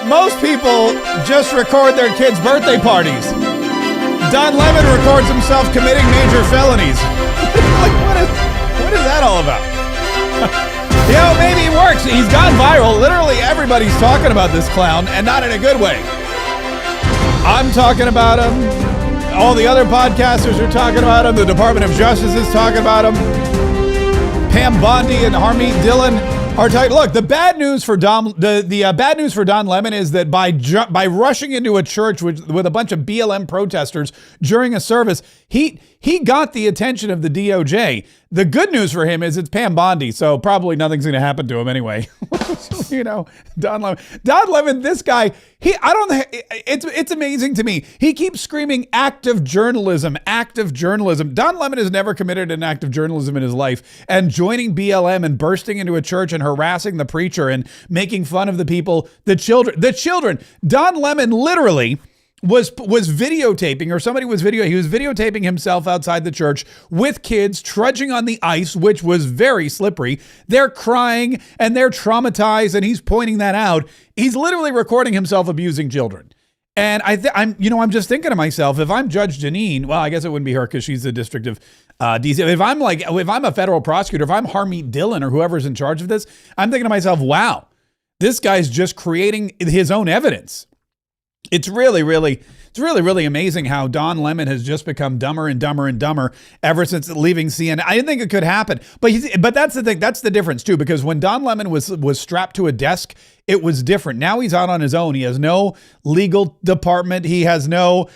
Most people just record their kids' birthday parties. Don Lemon records himself committing major felonies. Like, what is that all about? Maybe it works. He's gone viral. Literally everybody's talking about this clown, and not in a good way. I'm talking about him. All the other podcasters are talking about him. The Department of Justice is talking about him. Pam Bondi and Harmeet Dillon are talking. Look, the bad news for Don Lemon is that by rushing into a church with a bunch of BLM protesters during a service, he got the attention of the DOJ. The good news for him is it's Pam Bondi, so probably nothing's going to happen to him anyway. Don Lemon, this guy, it's amazing to me. He keeps screaming active journalism. Don Lemon has never committed an act of journalism in his life, and joining BLM and bursting into a church and harassing the preacher and making fun of the people, the children. Don Lemon literally was videotaping, or somebody was he was videotaping himself outside the church with kids trudging on the ice, which was very slippery. They're crying and they're traumatized, and he's pointing that out. He's literally recording himself abusing children. And I'm just thinking to myself, if I'm Judge Janine, well, I guess it wouldn't be her because she's the district of DC. If I'm a federal prosecutor, if I'm Harmeet Dillon or whoever's in charge of this, I'm thinking to myself, wow, this guy's just creating his own evidence. It's really amazing how Don Lemon has just become dumber and dumber ever since leaving CNN. I didn't think it could happen, but that's the thing. That's the difference too, because when Don Lemon was strapped to a desk, it was different. Now he's out on his own. He has no legal department. He has no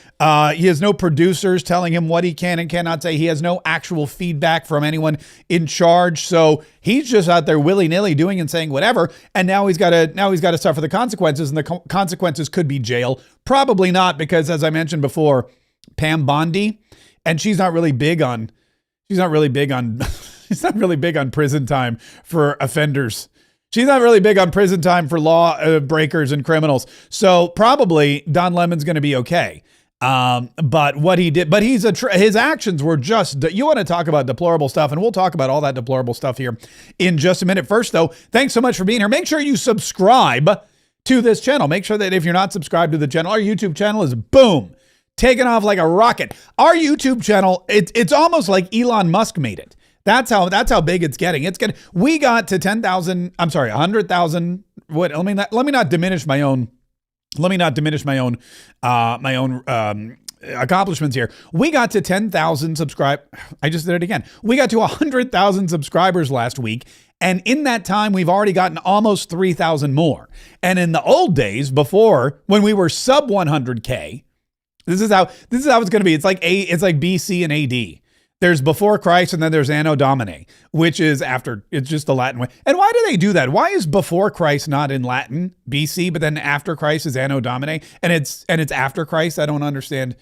producers telling him what he can and cannot say. He has no actual feedback from anyone in charge. So he's just out there willy-nilly doing and saying whatever. And now he's got to suffer the consequences, and the consequences could be jail. Probably not, because as I mentioned before, Pam Bondi, and she's not really big on prison time for offenders. She's not really big on prison time for law breakers and criminals. So probably Don Lemon's going to be okay. But what he did, his actions were just, you want to talk about deplorable stuff, and we'll talk about all that deplorable stuff here in just a minute. First though, thanks so much for being here. Make sure you subscribe to this channel. Make sure that if you're not subscribed to the channel, our YouTube channel is boom, taking off like a rocket. Our YouTube channel, it's almost like Elon Musk made it. That's how big it's getting. We got to 100,000. Let me not diminish my own accomplishments here. We got to 10,000 I just did it again. We got to 100,000 subscribers last week. And in that time, we've already gotten almost 3,000 more. And in the old days, before, when we were sub 100K, this is how it's going to be. It's like BC and AD. There's before Christ, and then there's Anno Domini, which is after. It's just the Latin way. And why do they do that? Why is before Christ not in Latin, BC, but then after Christ is Anno Domini, and it's after Christ? I don't understand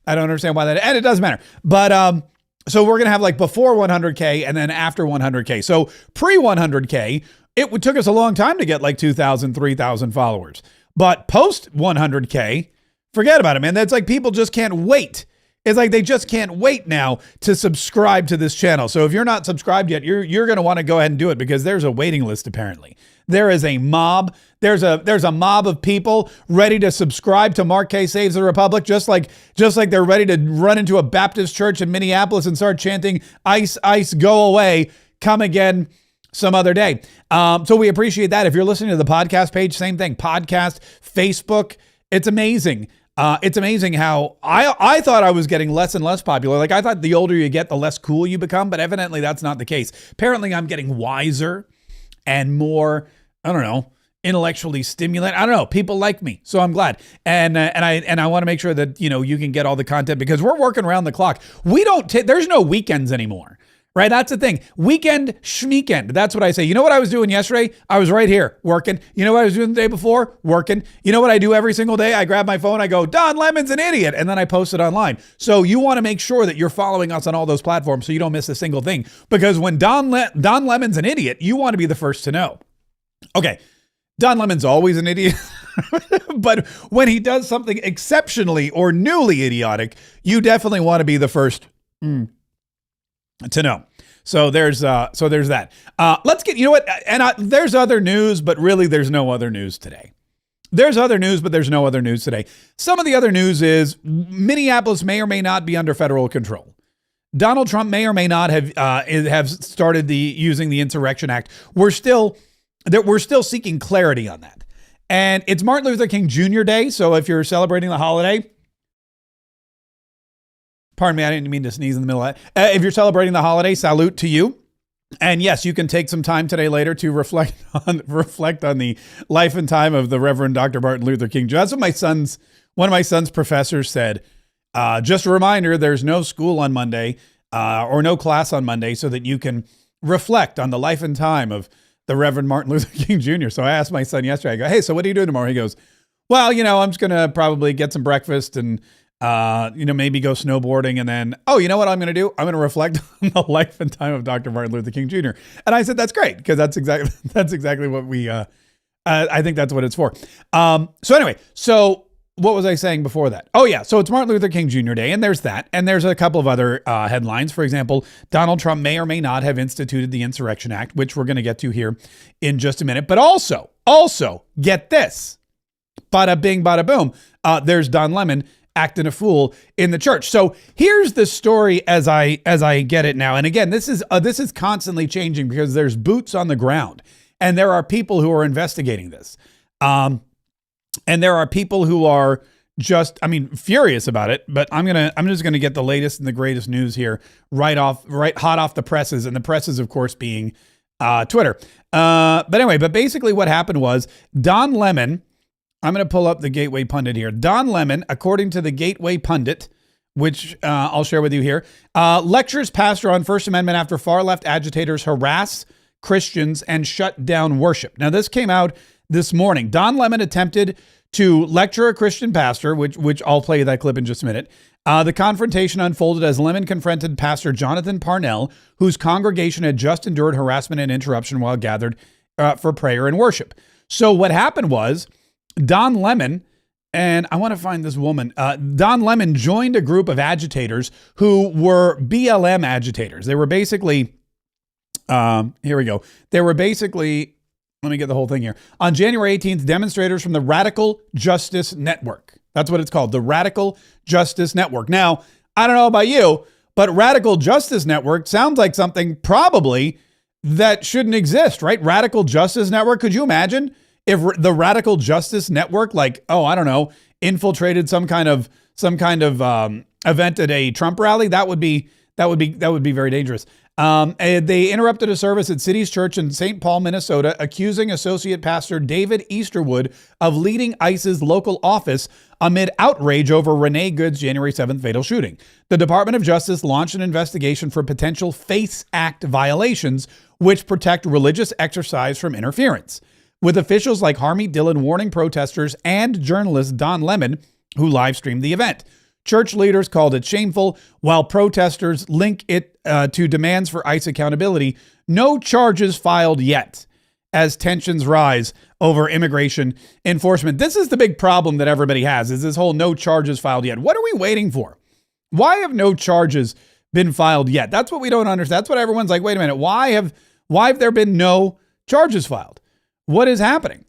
why that. And it doesn't matter. But so we're gonna have like before 100K and then after 100K. So pre 100K, it took us a long time to get like 2,000, 3,000 followers. But post 100K, forget about it, man. That's like people just can't wait. It's like they just can't wait now to subscribe to this channel. So if you're not subscribed yet, you're going to want to go ahead and do it, because there's a waiting list. Apparently, there is a mob. There's a mob of people ready to subscribe to Mark K Saves the Republic, just like they're ready to run into a Baptist church in Minneapolis and start chanting "Ice, ice, go away, come again some other day." So we appreciate that. If you're listening to the podcast page, same thing. Podcast, Facebook. It's amazing. It's amazing how I thought I was getting less and less popular. Like, I thought the older you get, the less cool you become, but evidently that's not the case. Apparently I'm getting wiser and more, I don't know, intellectually stimulant. I don't know. People like me, so I'm glad. And I want to make sure that, you can get all the content, because we're working around the clock. There's no weekends anymore. Right? That's the thing. Weekend, schmeekend. That's what I say. You know what I was doing yesterday? I was right here working. You know what I was doing the day before? Working. You know what I do every single day? I grab my phone, I go, Don Lemon's an idiot, and then I post it online. So you want to make sure that you're following us on all those platforms so you don't miss a single thing. Because when Don Lemon's an idiot, you want to be the first to know. Okay, Don Lemon's always an idiot. But when he does something exceptionally or newly idiotic, you definitely want to be the first to know. So there's that. Let's get, you know what? And there's other news, but really there's no other news today. There's other news, but there's no other news today. Some of the other news is Minneapolis may or may not be under federal control. Donald Trump may or may not have started using the Insurrection Act. We're still seeking clarity on that. And it's Martin Luther King Jr. Day, so if you're celebrating the holiday, pardon me, I didn't mean to sneeze in the middle of that. If you're celebrating the holiday, salute to you. And yes, you can take some time today later to reflect on the life and time of the Reverend Dr. Martin Luther King Jr. That's what one of my son's professors said. Just a reminder, there's no school on Monday or no class on Monday so that you can reflect on the life and time of the Reverend Martin Luther King Jr. So I asked my son yesterday, I go, hey, so what are you doing tomorrow? He goes, well, I'm just going to probably get some breakfast and maybe go snowboarding. And then, you know what I'm going to do? I'm going to reflect on the life and time of Dr. Martin Luther King Jr. And I said, that's great. Because that's exactly what I think that's what it's for. So what was I saying before that? Oh yeah. So it's Martin Luther King Jr. Day, and there's that. And there's a couple of other headlines. For example, Donald Trump may or may not have instituted the Insurrection Act, which we're going to get to here in just a minute. But also get this, bada bing, bada boom. There's Don Lemon acting a fool in the church. So here's the story as I get it now. And again, this is constantly changing because there's boots on the ground, and there are people who are investigating this. And there are people who are just, furious about it. But I'm just gonna get the latest and the greatest news here right hot off the presses, and the presses, of course, being Twitter. But basically, what happened was Don Lemon. I'm going to pull up the Gateway Pundit here. Don Lemon, according to the Gateway Pundit, which I'll share with you here, lectures pastor on First Amendment after far-left agitators harass Christians and shut down worship. Now, this came out this morning. Don Lemon attempted to lecture a Christian pastor, which I'll play that clip in just a minute. The confrontation unfolded as Lemon confronted Pastor Jonathan Parnell, whose congregation had just endured harassment and interruption while gathered for prayer and worship. So what happened was, Don Lemon, and I want to find this woman, Don Lemon joined a group of agitators who were BLM agitators. They were basically, here we go. They were basically, let me get the whole thing here. On January 18th, demonstrators from the Radical Justice Network. That's what it's called, the Radical Justice Network. Now, I don't know about you, but Radical Justice Network sounds like something probably that shouldn't exist, right? Radical Justice Network. Could you imagine if the Radical Justice Network, infiltrated some kind of event at a Trump rally? That would be very dangerous. They interrupted a service at City's Church in St. Paul, Minnesota, accusing Associate Pastor David Easterwood of leading ICE's local office amid outrage over Renee Good's January 7th fatal shooting. The Department of Justice launched an investigation for potential FACE Act violations, which protect religious exercise from interference, with officials like Harmeet Dillon warning protesters and journalist Don Lemon, who live-streamed the event. Church leaders called it shameful, while protesters link it to demands for ICE accountability. No charges filed yet as tensions rise over immigration enforcement. This is the big problem that everybody has, is this whole no charges filed yet. What are we waiting for? Why have no charges been filed yet? That's what we don't understand. That's what everyone's like, wait a minute, why have there been no charges filed? What is happening?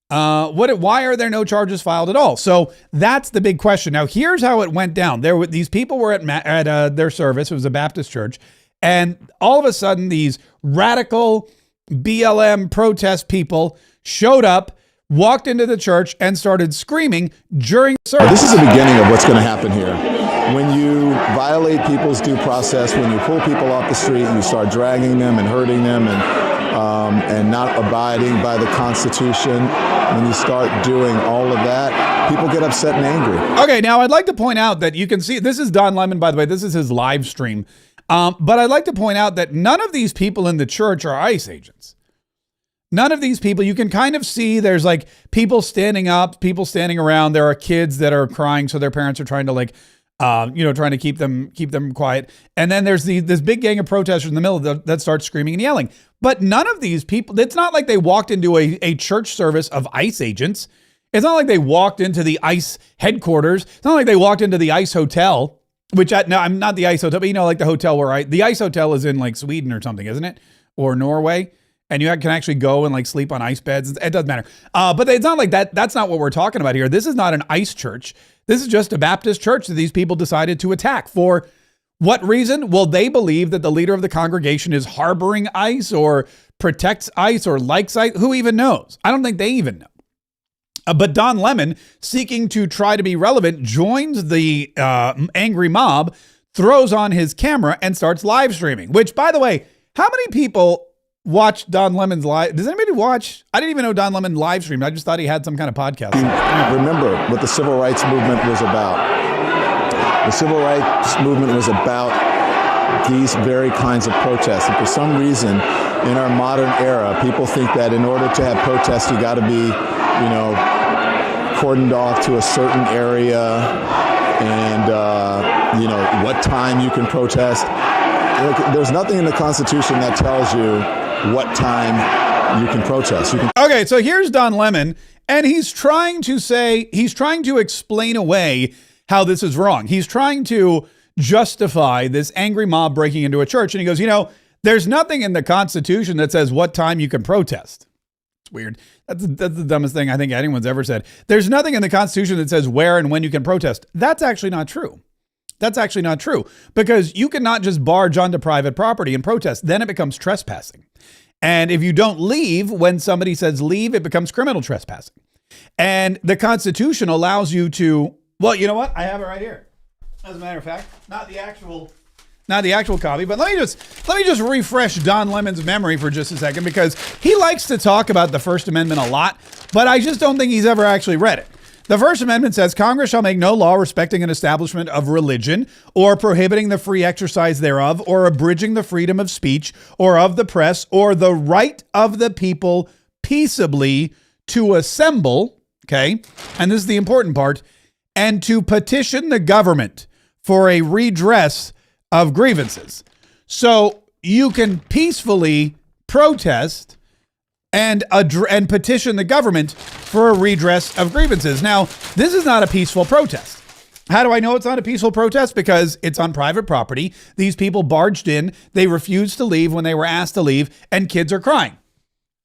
Why are there no charges filed at all? So that's the big question. Now, here's how it went down. These people were at their service. It was a Baptist church. And all of a sudden, these radical BLM protest people showed up, walked into the church, and started screaming during the service. This is the beginning of what's going to happen here. When you violate people's due process, when you pull people off the street and you start dragging them and hurting them and not abiding by the Constitution, when you start doing all of that, people get upset and angry. Okay, now I'd like to point out that you can see, this is Don Lemon, by the way, this is his live stream. But I'd like to point out that none of these people in the church are ICE agents. None of these people, you can kind of see there's like people standing up, people standing around. There are kids that are crying, so their parents are trying to trying to keep them quiet. And then there's this big gang of protesters in the middle that start screaming and yelling. But none of these people, it's not like they walked into a church service of ICE agents. It's not like they walked into the ICE headquarters. It's not like they walked into the ICE hotel, I'm not the ICE hotel, but like the hotel where the ICE hotel is in like Sweden or something, isn't it? Or Norway. and you can actually go and like sleep on ice beds. It doesn't matter. But it's not like that. That's not what we're talking about here. This is not an ICE church. This is just a Baptist church that these people decided to attack. For what reason? Well, they believe that the leader of the congregation is harboring ICE or protects ICE or likes ICE. Who even knows? I don't think they even know. But Don Lemon, seeking to try to be relevant, joins the angry mob, throws on his camera, and starts live streaming. Which, by the way, how many people watch Don Lemon's live? Does anybody watch? I didn't even know Don Lemon live streamed. I just thought he had some kind of podcast. Remember what the civil rights movement was about. The civil rights movement was about these very kinds of protests. And for some reason, in our modern era, people think that in order to have protests, you got to be, cordoned off to a certain area and, what time you can protest. Look, there's nothing in the Constitution that tells you what time you can protest. Okay, so here's Don Lemon, and he's trying to explain away how this is wrong. He's trying to justify this angry mob breaking into a church. And he goes, there's nothing in the Constitution that says what time you can protest. It's weird. That's the dumbest thing I think anyone's ever said. There's nothing in the Constitution that says where and when you can protest. That's actually not true. That's actually not true, because you cannot just barge onto private property and protest. Then it becomes trespassing. And if you don't leave when somebody says leave, it becomes criminal trespassing. And the Constitution allows you to, well, you know what? I have it right here. As a matter of fact, not the actual copy, but let me just refresh Don Lemon's memory for just a second, because he likes to talk about the First Amendment a lot, but I just don't think he's ever actually read it. The First Amendment says Congress shall make no law respecting an establishment of religion or prohibiting the free exercise thereof or abridging the freedom of speech or of the press or the right of the people peaceably to assemble. Okay. And this is the important part, and to petition the government for a redress of grievances. So you can peacefully protest and petition the government for a redress of grievances. Now, this is not a peaceful protest. How do I know it's not a peaceful protest? Because it's on private property. These people barged in. They refused to leave when they were asked to leave, and kids are crying.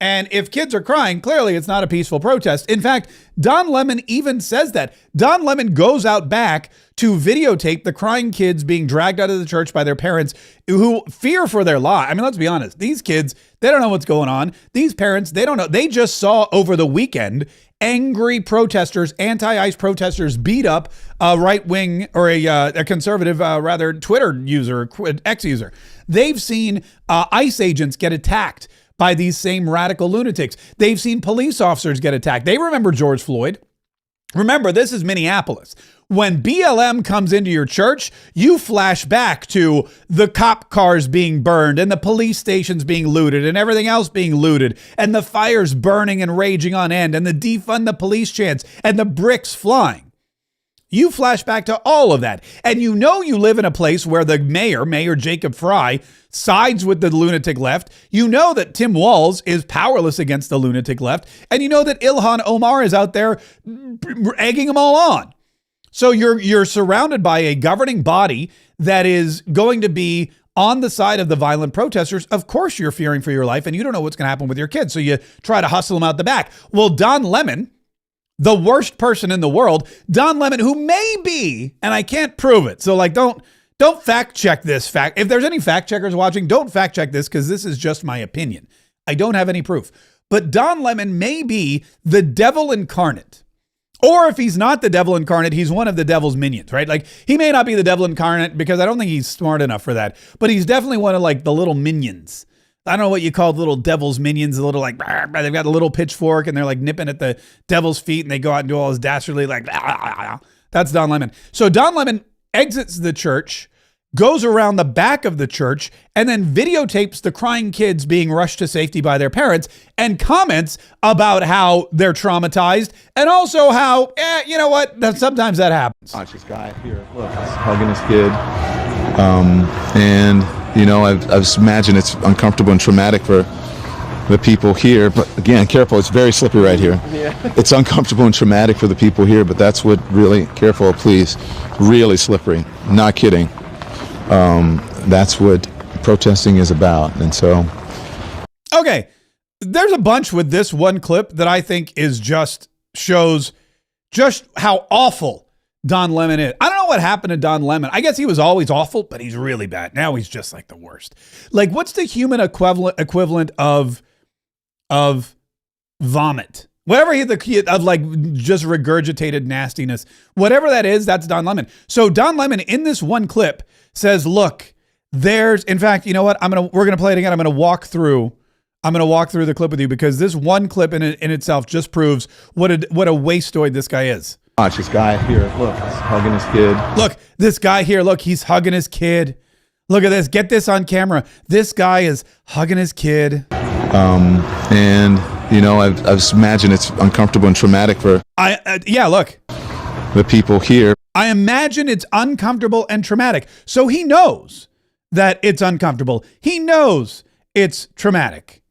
And if kids are crying, clearly it's not a peaceful protest. In fact, Don Lemon even says that. Don Lemon goes out back to videotape the crying kids being dragged out of the church by their parents who fear for their life. I mean, let's be honest. These kids, they don't know what's going on. These parents, they don't know. They just saw over the weekend angry protesters, anti-ICE protesters beat up a right-wing or a conservative, Twitter user, X user. They've seen ICE agents get attacked by these same radical lunatics. They've seen police officers get attacked. They remember George Floyd. Remember, this is Minneapolis. When BLM comes into your church, you flash back to the cop cars being burned and the police stations being looted and everything else being looted and the fires burning and raging on end and the defund the police chants and the bricks flying. You flash back to all of that. And you live in a place where the Mayor Jacob Fry, sides with the lunatic left. You know that Tim Walz is powerless against the lunatic left. And you know that Ilhan Omar is out there egging them all on. So you're surrounded by a governing body that is going to be on the side of the violent protesters. Of course you're fearing for your life and you don't know what's going to happen with your kids. So you try to hustle them out the back. Well, Don Lemon, the worst person in the world, Don Lemon, who may be, and I can't prove it. So don't fact check this fact. If there's any fact checkers watching, don't fact check this, because this is just my opinion. I don't have any proof. But Don Lemon may be the devil incarnate. Or if he's not the devil incarnate, he's one of the devil's minions, right? Like, he may not be the devil incarnate because I don't think he's smart enough for that, but he's definitely one of like the little minions. I don't know what you call the little devil's minions, the little like, they've got a little pitchfork and they're like nipping at the devil's feet and they go out and do all this dastardly like, that's Don Lemon. So Don Lemon exits the church, goes around the back of the church, and then videotapes the crying kids being rushed to safety by their parents and comments about how they're traumatized and also how, you know what, sometimes that happens. Watch this guy here, look, he's hugging his kid. And, I imagine it's uncomfortable and traumatic for the people here. But again, careful, it's very slippery right here. Yeah. It's uncomfortable and traumatic for the people here, but that's what really, careful, please, really slippery. Not kidding. That's what protesting is about. And so. Okay. there's a bunch with this one clip that I think is shows just how awful Don Lemon is. I don't know what happened to Don Lemon. I guess he was always awful, but he's really bad. Now he's just like the worst. Like, what's the human equivalent of vomit? Whatever of like just regurgitated nastiness, whatever that is, that's Don Lemon. So Don Lemon in this one clip says, look, in fact, you know what? We're going to play it again. I'm going to walk through the clip with you because this one clip in itself just proves what a wasteoid this guy is. Watch this guy here. Look, he's hugging his kid. Look, this guy here. Look, he's hugging his kid. Look at this. Get this on camera. This guy is hugging his kid. And you know, I imagine it's uncomfortable and traumatic for look, the people here. I imagine it's uncomfortable and traumatic. So he knows that it's uncomfortable. He knows it's traumatic.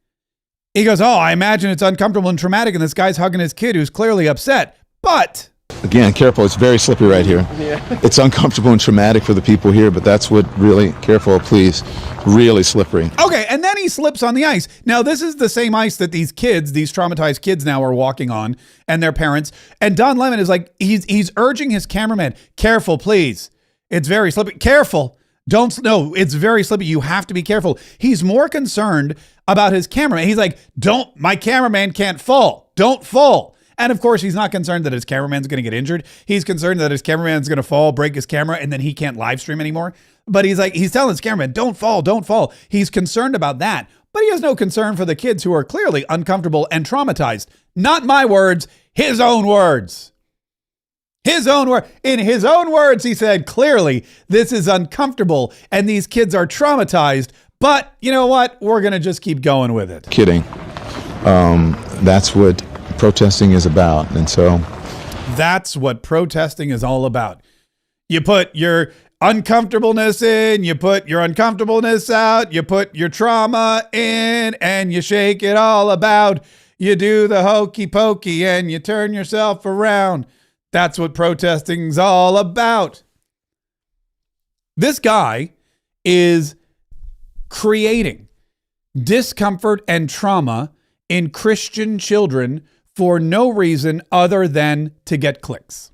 He goes, oh, I imagine it's uncomfortable and traumatic. And this guy's hugging his kid who's clearly upset. But again, careful. It's very slippery right here. Yeah. It's uncomfortable and traumatic for the people here, but that's what really, careful, please, really slippery. Okay, and then he slips on the ice. Now, this is the same ice that these traumatized kids now are walking on and their parents. And Don Lemon is like, he's urging his cameraman, careful, please. It's very slippery. Careful. It's very slippery. You have to be careful. He's more concerned about his cameraman. He's like, my cameraman can't fall. Don't fall. And of course, he's not concerned that his cameraman's going to get injured. He's concerned that his cameraman's going to fall, break his camera, and then he can't live stream anymore. But he's telling his cameraman, don't fall, don't fall. He's concerned about that. But he has no concern for the kids who are clearly uncomfortable and traumatized. Not my words, his own words. In his own words, he said, clearly, this is uncomfortable and these kids are traumatized. But you know what? We're going to just keep going with it. Kidding. That's what protesting is about. And so that's what protesting is all about. You put your uncomfortableness in, you put your uncomfortableness out, you put your trauma in, and you shake it all about. You do the hokey pokey and you turn yourself around. That's what protesting's all about. This guy is creating discomfort and trauma in Christian children for no reason other than to get clicks.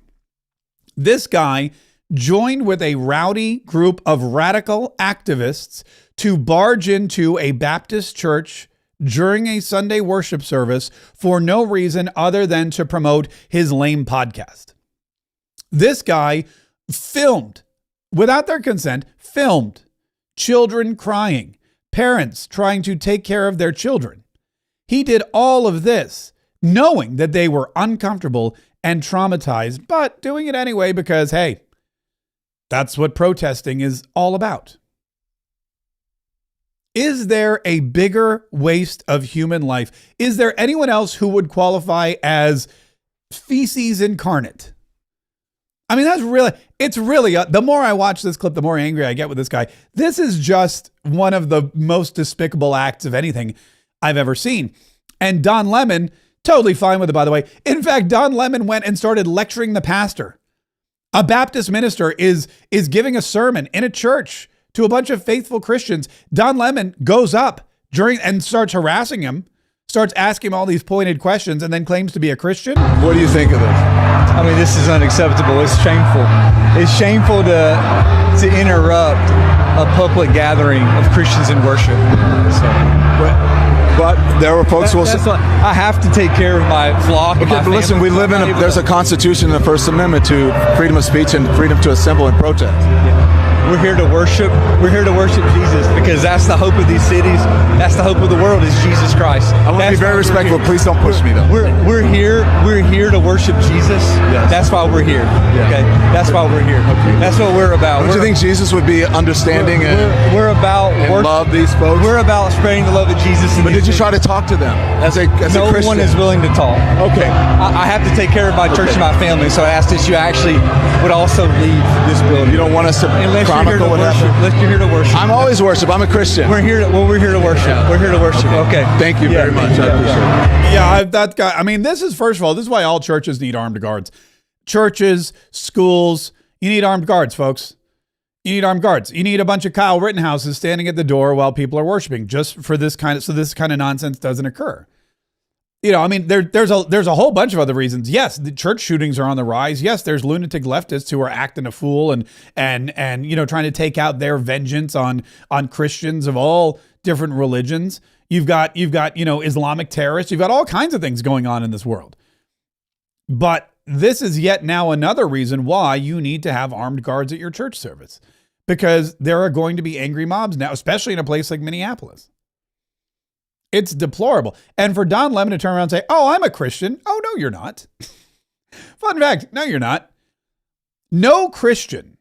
This guy joined with a rowdy group of radical activists to barge into a Baptist church during a Sunday worship service for no reason other than to promote his lame podcast. This guy filmed, without their consent, filmed children crying, parents trying to take care of their children. He did all of this knowing that they were uncomfortable and traumatized, but doing it anyway because, hey, that's what protesting is all about. Is there a bigger waste of human life? Is there anyone else who would qualify as feces incarnate? I mean, it's really, the more I watch this clip, the more angry I get with this guy. This is just one of the most despicable acts of anything I've ever seen. And Don Lemon, totally fine with it, by the way. In fact, Don Lemon went and started lecturing the pastor. A Baptist minister is giving a sermon in a church to a bunch of faithful Christians. Don Lemon goes up and starts harassing him, starts asking him all these pointed questions, and then claims to be a Christian. What do you think of this? I mean, this is unacceptable. It's shameful. It's shameful to interrupt a public gathering of Christians in worship. But there were folks who will say, I have to take care of my flock. okay, but listen, we live in there's a constitution in the First Amendment to freedom of speech and freedom to assemble and protest. Yeah. We're here to worship. We're here to worship Jesus because that's the hope of these cities. That's the hope of the world is Jesus Christ. I want to be very respectful. Please don't push me though. We're here to worship Jesus. Yes. That's why we're here. Yeah. Okay. That's why we're here. Okay. That's what we're about. Don't you think Jesus would be understanding we're about and love these folks? We're about spreading the love of Jesus. But did you try to talk to them as a Christian? No one is willing to talk. Okay. I have to take care of my church and my family, so I asked that you actually would also leave this building. You don't want us to chronicle what happened? Unless you're here to worship. I'm always worship. I'm a Christian. We're here to worship. Yeah. We're here to worship. Okay. Thank you very much. I appreciate it. Yeah, that guy. I mean, this is, first of all, this is why all churches need armed guards. Churches, schools, you need armed guards, folks. You need armed guards. You need a bunch of Kyle Rittenhouses standing at the door while people are worshiping, just for this kind of nonsense doesn't occur. You know, I mean, there's a whole bunch of other reasons. Yes, the church shootings are on the rise. Yes, there's lunatic leftists who are acting a fool and you know, trying to take out their vengeance on Christians of all different religions. You've got you know, Islamic terrorists. You've got all kinds of things going on in this world. But this is yet now another reason why you need to have armed guards at your church service, because there are going to be angry mobs now, especially in a place like Minneapolis. It's deplorable. And for Don Lemon to turn around and say, oh, I'm a Christian. Oh, no, you're not. Fun fact. No, you're not. No Christian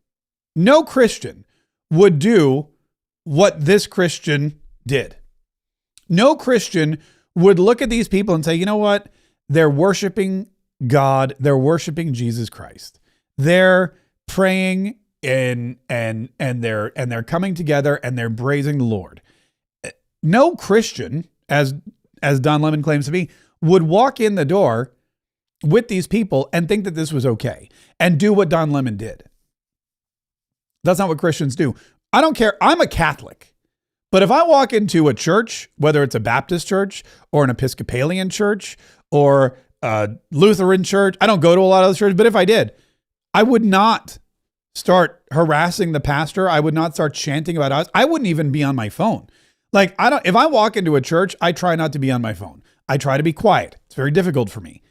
would do what this Christian did. No Christian would look at these people and say, you know what? They're worshiping God. They're worshiping Jesus Christ. They're praying and they're coming together and they're praising the Lord. No Christian, as Don Lemon claims to be, would walk in the door with these people and think that this was okay and do what Don Lemon did. That's not what Christians do. I don't care. I'm a Catholic. But if I walk into a church, whether it's a Baptist church or an Episcopalian church or a Lutheran church, I don't go to a lot of those churches, but if I did, I would not start harassing the pastor. I would not start chanting about us. I wouldn't even be on my phone. Like, if I walk into a church, I try not to be on my phone. I try to be quiet. It's very difficult for me.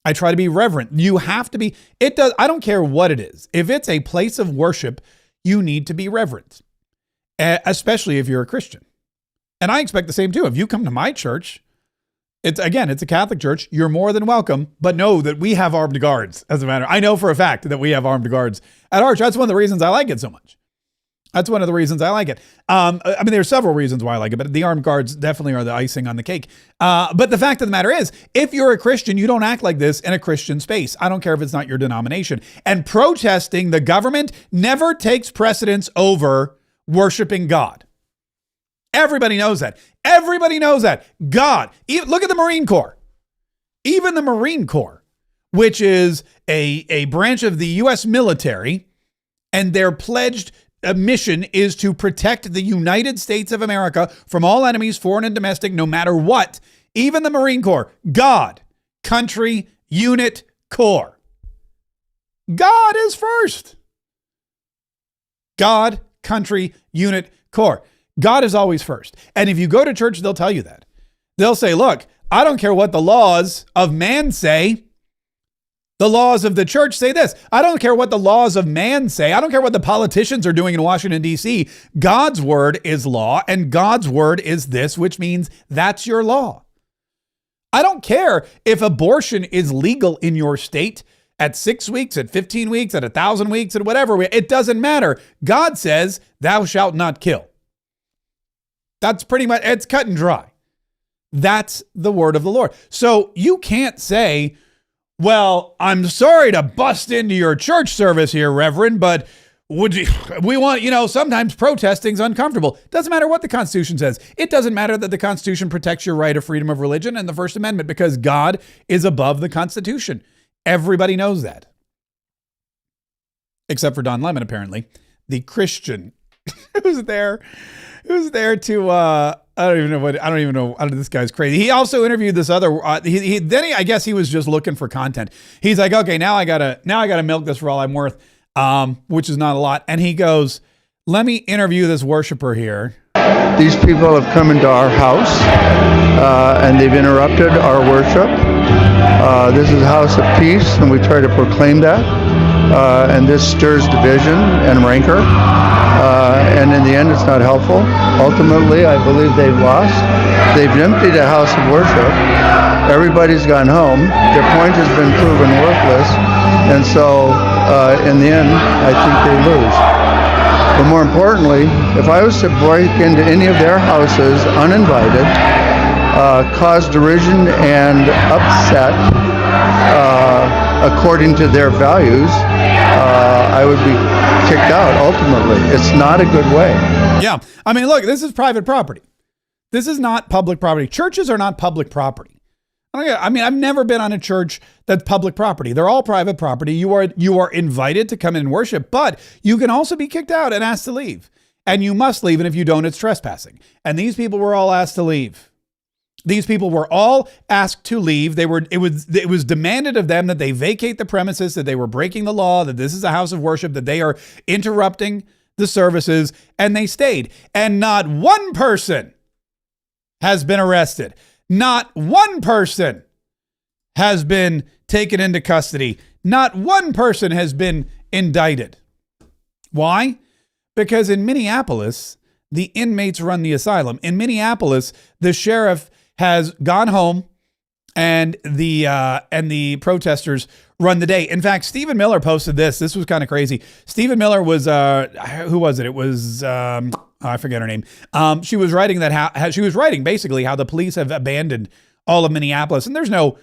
I try to be reverent. You have to be, I don't care what it is. If it's a place of worship, you need to be reverent, especially if you're a Christian. And I expect the same too. If you come to my church, it's a Catholic church, you're more than welcome, but know that we have armed guards. As a matter, I know for a fact that we have armed guards at our church. That's one of the reasons I like it so much. That's one of the reasons I like it. I mean, there's several reasons why I like it, but the armed guards definitely are the icing on the cake. But the fact of the matter is, if you're a Christian, you don't act like this in a Christian space. I don't care if it's not your denomination. And protesting the government never takes precedence over worshiping God. Everybody knows that. Everybody knows that. God. Look at the Marine Corps. Even the Marine Corps, which is a branch of the U.S. military, and they're pledged mission is to protect the United States of America from all enemies, foreign and domestic, no matter what. Even the Marine Corps, God, country, unit, corps. God is first. God, country, unit, corps. God is always first. And if you go to church, they'll tell you that. They'll say, look, I don't care what the laws of man say. The laws of the church say this. I don't care what the laws of man say. I don't care what the politicians are doing in Washington, D.C. God's word is law, and God's word is this, which means that's your law. I don't care if abortion is legal in your state at 6 weeks, at 15 weeks, at 1,000 weeks, at whatever. It doesn't matter. God says, thou shalt not kill. That's pretty much, it's cut and dry. That's the word of the Lord. So you can't say, well, I'm sorry to bust into your church service here, Reverend, but sometimes protesting's uncomfortable. Doesn't matter what the Constitution says. It doesn't matter that the Constitution protects your right of freedom of religion and the First Amendment, because God is above the Constitution. Everybody knows that. Except for Don Lemon, apparently, the Christian who's there to, I don't even know. This guy's crazy. He also interviewed this other, I guess he was just looking for content. He's like, okay, now I gotta milk this for all I'm worth, which is not a lot. And he goes, let me interview this worshiper here. These people have come into our house, and they've interrupted our worship. This is a house of peace, and we try to proclaim that. And this stirs division and rancor. And in the end, it's not helpful. Ultimately, I believe they've lost. They've emptied a house of worship. Everybody's gone home. Their point has been proven worthless. And so, in the end, I think they lose. But more importantly, if I was to break into any of their houses uninvited, cause derision and upset according to their values, I would be kicked out ultimately. It's not a good way. Yeah. I mean, look, this is private property. This is not public property. Churches are not public property. I mean, I've never been on a church that's public property. They're all private property. You are invited to come in and worship, but you can also be kicked out and asked to leave. And you must leave, and if you don't, it's trespassing. And these people were all asked to leave. These people were all asked to leave. It was demanded of them that they vacate the premises, that they were breaking the law, that this is a house of worship, that they are interrupting the services, and they stayed. And not one person has been arrested. Not one person has been taken into custody. Not one person has been indicted. Why? Because in Minneapolis, the inmates run the asylum. In Minneapolis, the sheriff has gone home and the protesters run the day. In fact, Stephen Miller posted this. This was kind of crazy. Stephen Miller was, who was it? It was, I forget her name. She was writing she was writing basically how the police have abandoned all of Minneapolis, and there's no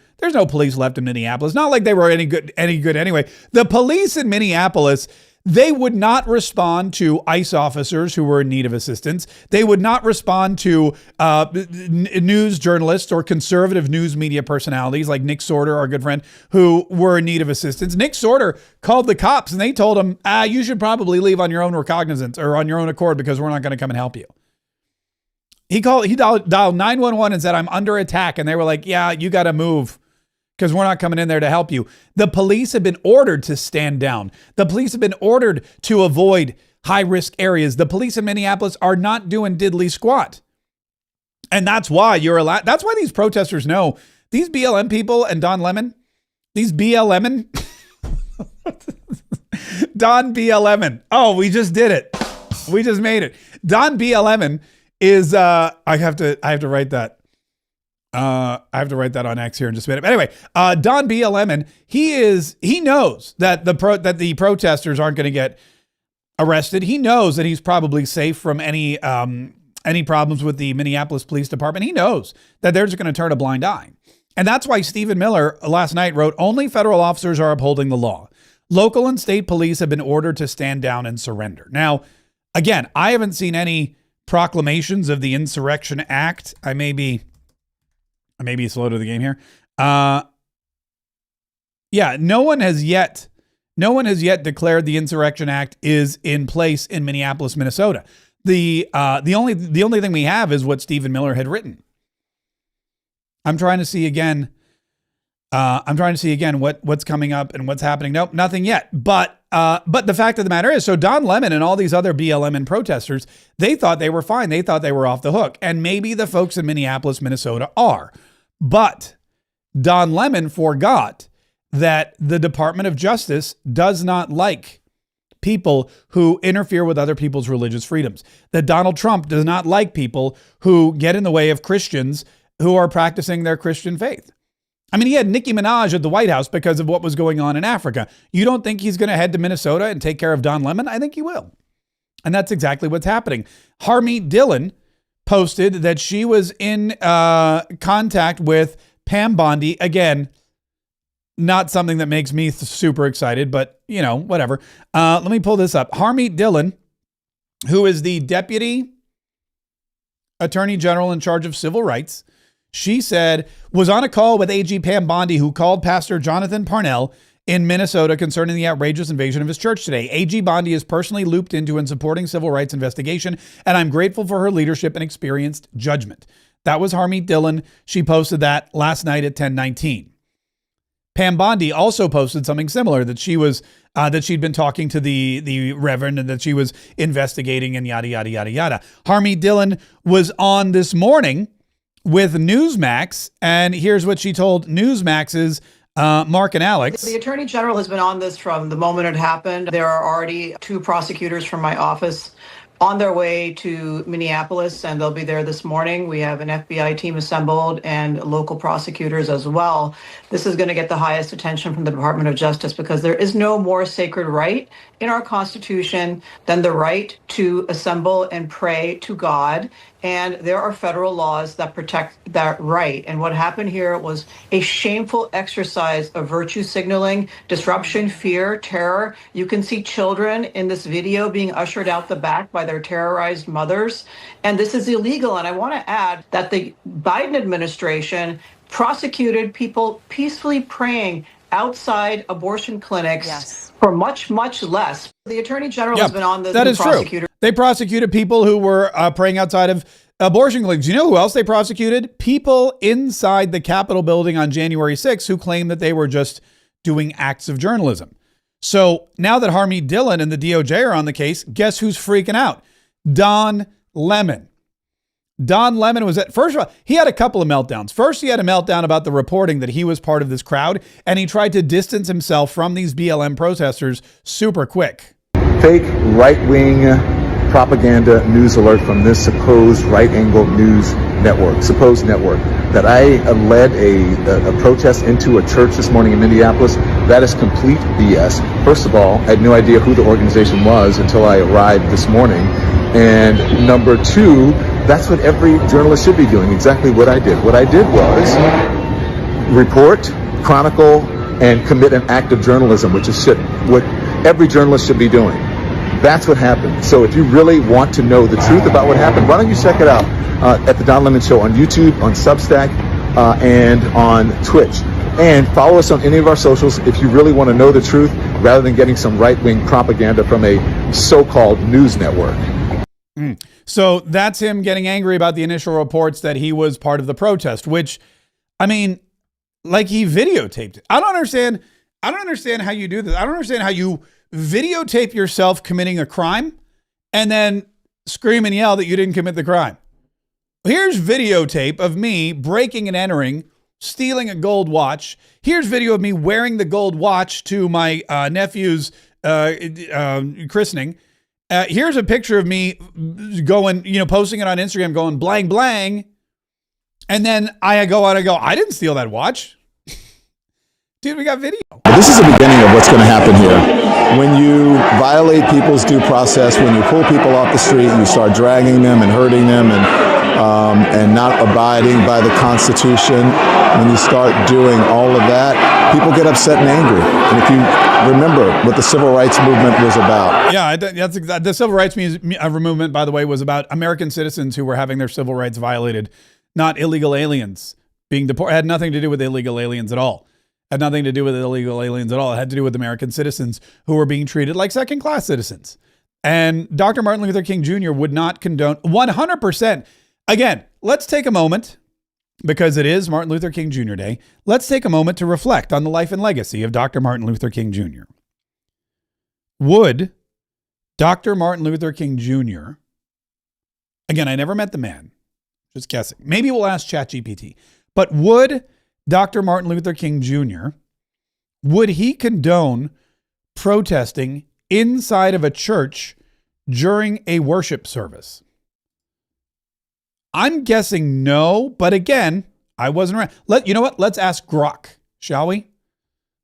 police left in Minneapolis. Not like they were any good anyway. The police in Minneapolis, they would not respond to ICE officers who were in need of assistance. They would not respond to news journalists or conservative news media personalities like Nick Sorter, our good friend, who were in need of assistance. Nick Sorter called the cops and they told him, you should probably leave on your own recognizance or on your own accord because we're not going to come and help you. He dialed 911 and said, I'm under attack. And they were like, yeah, you got to move, because we're not coming in there to help you. The police have been ordered to stand down. The police have been ordered to avoid high-risk areas. The police in Minneapolis are not doing diddly squat. And that's why that's why these protesters know these BLM people and Don Lemon, these BLM, Don BLM. Oh, we just did it. We just made it. Don BLM is, I have to write that. I have to write that on X here in just a minute. But anyway, Don BLM, he knows that the protesters aren't going to get arrested. He knows that he's probably safe from any problems with the Minneapolis Police Department. He knows that they're just going to turn a blind eye. And that's why Stephen Miller last night wrote, only federal officers are upholding the law. Local and state police have been ordered to stand down and surrender. Now, again, I haven't seen any proclamations of the Insurrection Act. I may be slow to the game here. No one has yet declared the Insurrection Act is in place in Minneapolis, Minnesota. The only thing we have is what Stephen Miller had written. I'm trying to see again what's coming up and what's happening. Nope, nothing yet. But the fact of the matter is, so Don Lemon and all these other BLM and protesters, they thought they were fine. They thought they were off the hook. And maybe the folks in Minneapolis, Minnesota are. But Don Lemon forgot that the Department of Justice does not like people who interfere with other people's religious freedoms. That Donald Trump does not like people who get in the way of Christians who are practicing their Christian faith. I mean, he had Nicki Minaj at the White House because of what was going on in Africa. You don't think he's going to head to Minnesota and take care of Don Lemon? I think he will. And that's exactly what's happening. Harmeet Dillon posted that she was in contact with Pam Bondi. Again, not something that makes me super excited, but whatever. Let me pull this up. Harmeet Dillon, who is the Deputy Attorney General in charge of civil rights, she said, was on a call with AG Pam Bondi, who called Pastor Jonathan Parnell in Minnesota concerning the outrageous invasion of his church today. AG Bondi is personally looped into and supporting civil rights investigation, and I'm grateful for her leadership and experienced judgment. That was Harmeet Dillon. She posted that last night at 10:19. Pam Bondi also posted something similar, that she was that she'd been talking to the Reverend and that she was investigating and yada, yada, yada, yada. Harmeet Dillon was on this morning with Newsmax, and here's what she told Newsmax's Mark and Alex. The Attorney General has been on this from the moment it happened. There are already 2 prosecutors from my office on their way to Minneapolis, and they'll be there this morning. We have an FBI team assembled and local prosecutors as well. This is going to get the highest attention from the Department of Justice, because there is no more sacred right in our Constitution than the right to assemble and pray to God. And there are federal laws that protect that right. And what happened here was a shameful exercise of virtue signaling, disruption, fear, terror. You can see children in this video being ushered out the back by their terrorized mothers. And this is illegal. And I want to add that the Biden administration prosecuted people peacefully praying outside abortion clinics for much, much less. The Attorney General has been on this. That is true. They prosecuted people who were praying outside of Abortion clinics. You know who else they prosecuted? People inside the Capitol building on January 6th who claimed that they were just doing acts of journalism. So now that Harmeet Dillon and the DOJ are on the case, guess who's freaking out? Don Lemon. Don Lemon was first of all, he had a couple of meltdowns. First, he had a meltdown about the reporting that he was part of this crowd, and he tried to distance himself from these BLM protesters super quick. Fake right-wing propaganda news alert from this supposed right-angle news network, supposed network, that I led a protest into a church this morning in Minneapolis. That is complete BS. First of all, I had no idea who the organization was until I arrived this morning. And number two, that's what every journalist should be doing, exactly what I did. What I did was report, chronicle, and commit an act of journalism, which is what every journalist should be doing. That's what happened. So if you really want to know the truth about what happened, why don't you check it out at the Don Lemon Show on YouTube, on Substack, and on Twitch. And follow us on any of our socials if you really want to know the truth rather than getting some right-wing propaganda from a so-called news network. So that's him getting angry about the initial reports that he was part of the protest, which, I mean, like he videotaped it. I don't understand how you do this. I don't understand how you videotape yourself committing a crime and then scream and yell that you didn't commit the crime. Here's videotape of me breaking and entering, stealing a gold watch. Here's video of me wearing the gold watch to my nephew's christening. Here's a picture of me going, posting it on Instagram going blang, blang. And then I go out and go, I didn't steal that watch. Dude, we got video. This is the beginning of what's going to happen here. When you violate people's due process, when you pull people off the street, you start dragging them and hurting them and not abiding by the Constitution, when you start doing all of that, people get upset and angry. And if you remember what the civil rights movement was about. Yeah, that's exactly. The civil rights movement, by the way, was about American citizens who were having their civil rights violated, not illegal aliens being deported. It had nothing to do with illegal aliens at all. It had nothing to do with illegal aliens at all. It had to do with American citizens who were being treated like second-class citizens. And Dr. Martin Luther King Jr. would not condone 100%. Again, let's take a moment, because it is Martin Luther King Jr. Day. Let's take a moment to reflect on the life and legacy of Dr. Martin Luther King Jr. Would Dr. Martin Luther King Jr., again, I never met the man, just guessing. Maybe we'll ask ChatGPT. But would Dr. Martin Luther King Jr., would he condone protesting inside of a church during a worship service? I'm guessing no, but again, I wasn't around. You know what? Let's ask Grok, shall we?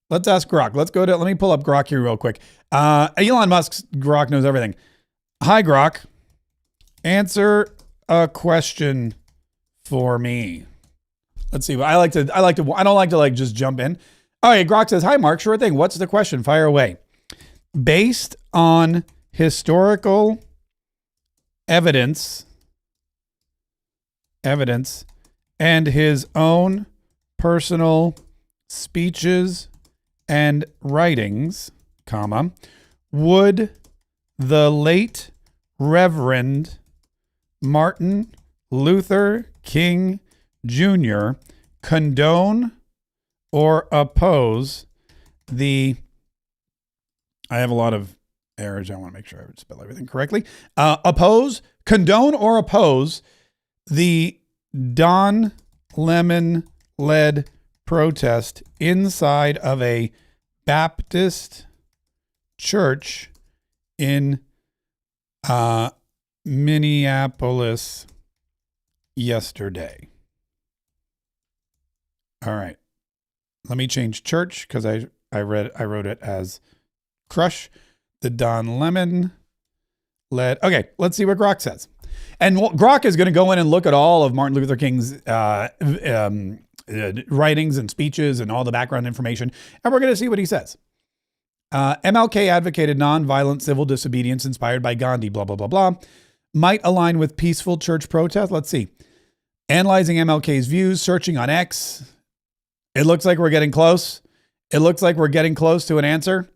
Let's ask Grok. Let me pull up Grok here real quick. Elon Musk's Grok knows everything. Hi, Grok. Answer a question for me. Let's see. I don't like to just jump in. All right. Grok says, hi, Mark. Sure thing. What's the question? Fire away. Based on historical evidence and his own personal speeches and writings, would the late Reverend Martin Luther King Jr. condone or oppose the... I have a lot of errors. I want to make sure I spell everything correctly. Condone or oppose the Don Lemon-led protest inside of a Baptist church in Minneapolis yesterday. All right. Let me change church because I wrote it as crush. The Don Lemon led. Okay, let's see what Grok says. And Grok is going to go in and look at all of Martin Luther King's writings and speeches and all the background information, and we're going to see what he says. MLK advocated nonviolent civil disobedience inspired by Gandhi, blah, blah, blah, blah. Might align with peaceful church protest. Let's see. Analyzing MLK's views, searching on X. It looks like we're getting close. It looks like we're getting close to an answer.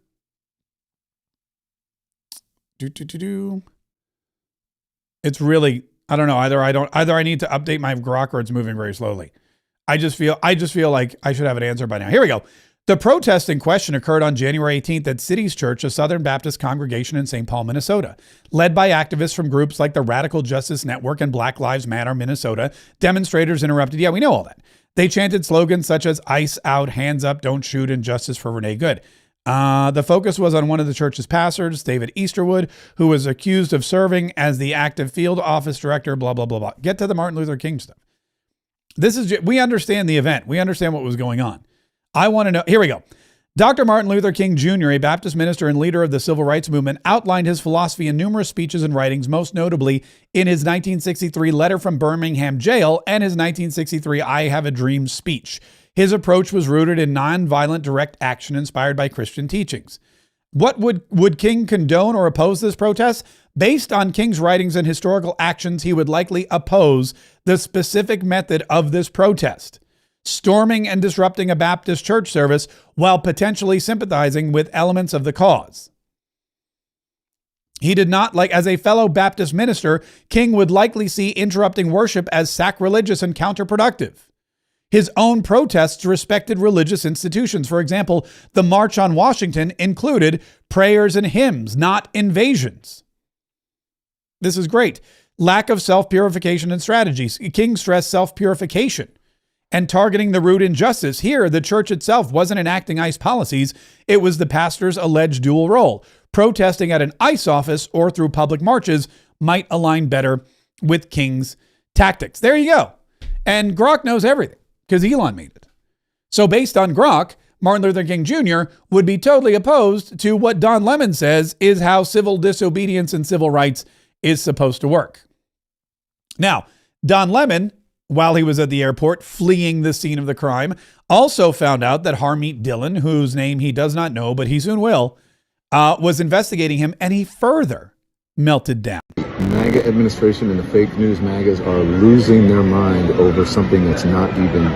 It's really, I don't know. Either I need to update my Grok or it's moving very slowly. I just feel like I should have an answer by now. Here we go. The protest in question occurred on January 18th at Cities Church, a Southern Baptist congregation in St. Paul, Minnesota. Led by activists from groups like the Radical Justice Network and Black Lives Matter Minnesota, demonstrators interrupted. Yeah, we know all that. They chanted slogans such as "Ice out, hands up, don't shoot," and "Justice for Renee Good." The focus was on one of the church's pastors, David Easterwood, who was accused of serving as the active field office director, blah, blah, blah, blah. Get to the Martin Luther King stuff. We understand the event. We understand what was going on. I want to know. Here we go. Dr. Martin Luther King Jr., a Baptist minister and leader of the civil rights movement, outlined his philosophy in numerous speeches and writings, most notably in his 1963 letter from Birmingham jail and his 1963 I Have a Dream speech. His approach was rooted in nonviolent direct action inspired by Christian teachings. What would King condone or oppose this protest? Based on King's writings and historical actions, he would likely oppose the specific method of this protest, storming and disrupting a Baptist church service while potentially sympathizing with elements of the cause. He did not, as a fellow Baptist minister, King would likely see interrupting worship as sacrilegious and counterproductive. His own protests respected religious institutions. For example, the March on Washington included prayers and hymns, not invasions. This is great. Lack of self-purification and strategies. King stressed self-purification and targeting the root injustice. Here, the church itself wasn't enacting ICE policies. It was the pastor's alleged dual role. Protesting at an ICE office or through public marches might align better with King's tactics. There you go. And Grok knows everything because Elon made it. So based on Grok, Martin Luther King Jr. would be totally opposed to what Don Lemon says is how civil disobedience and civil rights is supposed to work. Now, Don Lemon, while he was at the airport fleeing the scene of the crime, also found out that Harmeet Dillon, whose name he does not know, but he soon will, was investigating him, and he further melted down. MAGA administration and the fake news MAGAs are losing their mind over something that's not even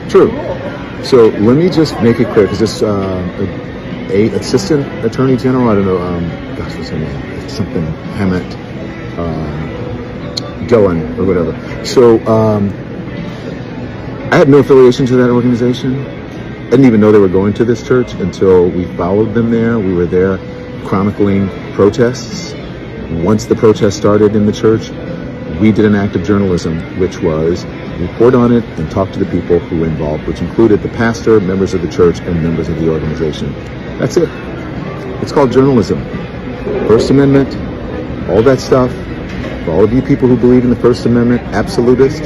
true. So let me just make it clear, because this assistant attorney general, I don't know, gosh, what's her name? Something Hammett, Dillon or whatever. So I had no affiliation to that organization. I didn't even know they were going to this church until we followed them there. We were there chronicling protests. Once the protest started in the church, we did an act of journalism, which was report on it and talk to the people who were involved, which included the pastor, members of the church, and members of the organization. That's it. It's called journalism. First Amendment, all that stuff. For all of you people who believe in the First Amendment, absolutist,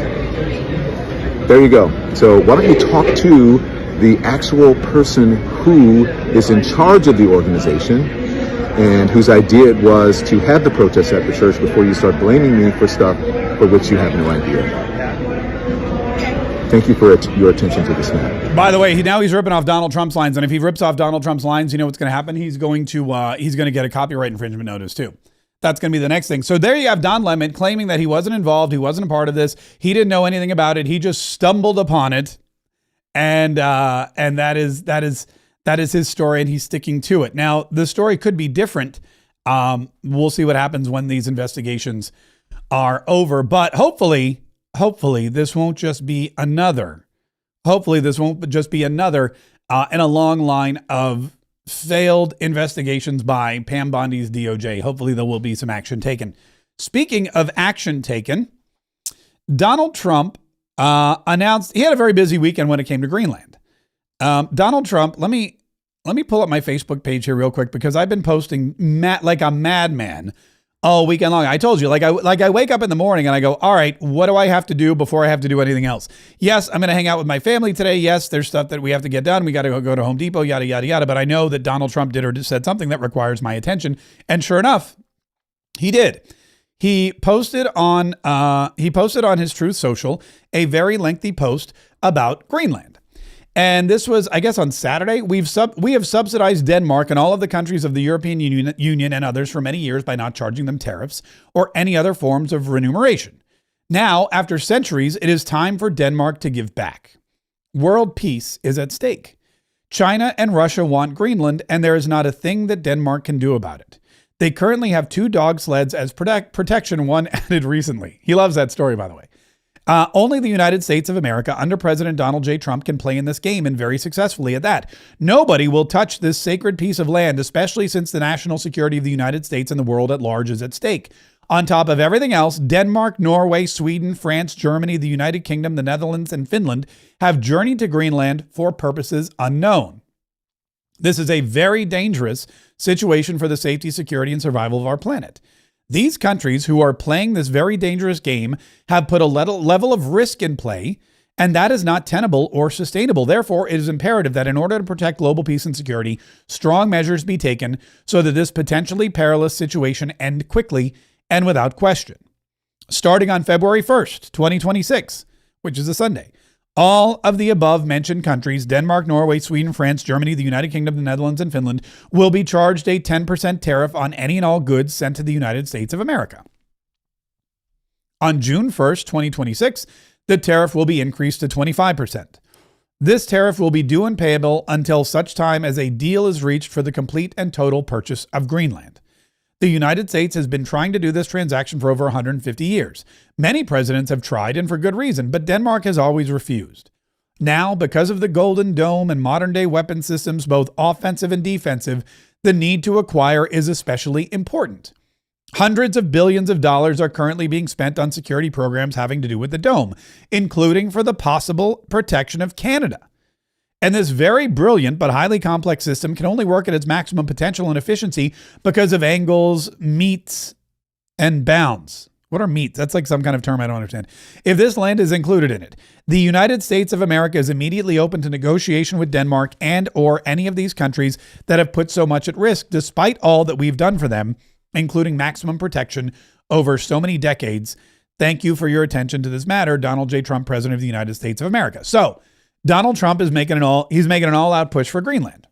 there you go. So why don't you talk to the actual person who is in charge of the organization and whose idea it was to have the protest at the church before you start blaming me for stuff for which you have no idea. Thank you for your attention to this matter. By the way, he's ripping off Donald Trump's lines, and if he rips off Donald Trump's lines, you know what's going to happen? He's going to get a copyright infringement notice too. That's going to be the next thing. So there you have Don Lemon claiming that he wasn't involved, he wasn't a part of this, he didn't know anything about it, he just stumbled upon it, and that is his story, and he's sticking to it. Now, the story could be different. We'll see what happens when these investigations are over, but hopefully this won't just be another. Hopefully this won't just be another in a long line of failed investigations by Pam Bondi's DOJ. Hopefully there will be some action taken. Speaking of action taken, Donald Trump announced he had a very busy weekend when it came to Greenland. Donald Trump, let me pull up my Facebook page here real quick, because I've been posting like a madman all weekend long. I told you, I wake up in the morning and I go, all right, what do I have to do before I have to do anything else? Yes, I'm going to hang out with my family today. Yes, there's stuff that we have to get done. We got to go to Home Depot, yada, yada, yada. But I know that Donald Trump did or said something that requires my attention. And sure enough, he did. He posted on his Truth Social a very lengthy post about Greenland. And this was, I guess, on Saturday. We have subsidized Denmark and all of the countries of the European Union and others for many years by not charging them tariffs or any other forms of remuneration. Now, after centuries, it is time for Denmark to give back. World peace is at stake. China and Russia want Greenland, and there is not a thing that Denmark can do about it. They currently have 2 dog sleds as protection, one added recently. He loves that story, by the way. Only the United States of America under President Donald J. Trump can play in this game, and very successfully at that. Nobody will touch this sacred piece of land, especially since the national security of the United States and the world at large is at stake. On top of everything else, Denmark, Norway, Sweden, France, Germany, the United Kingdom, the Netherlands, and Finland have journeyed to Greenland for purposes unknown. This is a very dangerous situation for the safety, security, and survival of our planet. These countries who are playing this very dangerous game have put a level of risk in play, and that is not tenable or sustainable. Therefore, it is imperative that in order to protect global peace and security, strong measures be taken so that this potentially perilous situation end quickly and without question. Starting on February 1st, 2026, which is a Sunday, all of the above mentioned countries, Denmark, Norway, Sweden, France, Germany, the United Kingdom, the Netherlands, and Finland, will be charged a 10% tariff on any and all goods sent to the United States of America. On June 1st, 2026, the tariff will be increased to 25%. This tariff will be due and payable until such time as a deal is reached for the complete and total purchase of Greenland. The United States has been trying to do this transaction for over 150 years. Many presidents have tried, and for good reason, but Denmark has always refused. Now, because of the Golden Dome and modern-day weapon systems, both offensive and defensive, the need to acquire is especially important. Hundreds of billions of dollars are currently being spent on security programs having to do with the dome, including for the possible protection of Canada. And this very brilliant but highly complex system can only work at its maximum potential and efficiency because of angles, meets, and bounds. What are meets? That's like some kind of term I don't understand. If this land is included in it, the United States of America is immediately open to negotiation with Denmark and or any of these countries that have put so much at risk, despite all that we've done for them, including maximum protection over so many decades. Thank you for your attention to this matter, Donald J. Trump, President of the United States of America. So, Donald Trump is making an all-out push for Greenland.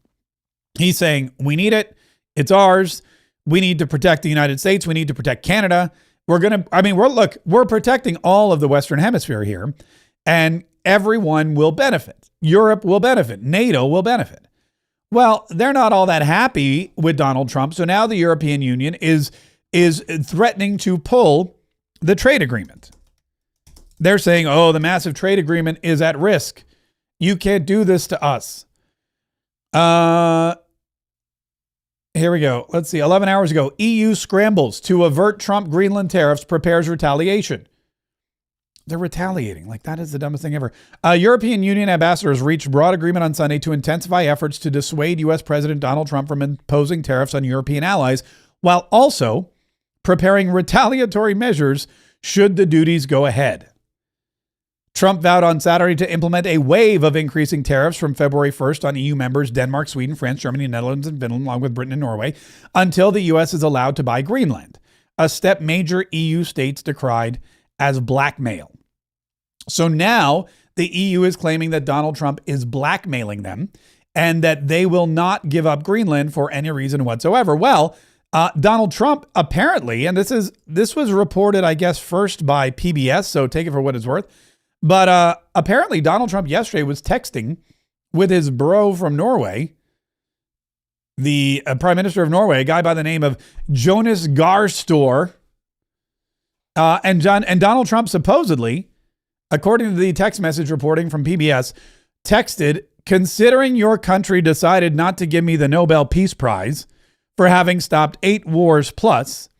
He's saying, we need it. It's ours. We need to protect the United States. We need to protect Canada. We're protecting all of the Western Hemisphere here, and everyone will benefit. Europe will benefit. NATO will benefit. Well, they're not all that happy with Donald Trump. So now the European Union is threatening to pull the trade agreement. They're saying, oh, the massive trade agreement is at risk. You can't do this to us. Here we go. Let's see. 11 hours ago, EU scrambles to avert Trump Greenland tariffs, prepares retaliation. They're retaliating. Like, that is the dumbest thing ever. European Union ambassadors reached broad agreement on Sunday to intensify efforts to dissuade U.S. President Donald Trump from imposing tariffs on European allies, while also preparing retaliatory measures should the duties go ahead. Trump vowed on Saturday to implement a wave of increasing tariffs from February 1st on EU members Denmark, Sweden, France, Germany, Netherlands, and Finland, along with Britain and Norway, until the U.S. is allowed to buy Greenland, a step major EU states decried as blackmail. So now the EU is claiming that Donald Trump is blackmailing them and that they will not give up Greenland for any reason whatsoever. Well, Donald Trump apparently, and this was reported, I guess, first by PBS, so take it for what it's worth. But apparently Donald Trump yesterday was texting with his bro from Norway, the Prime Minister of Norway, a guy by the name of Jonas Gahr Store. And Donald Trump supposedly, according to the text message reporting from PBS, texted, considering your country decided not to give me the Nobel Peace Prize for having stopped 8 wars plus,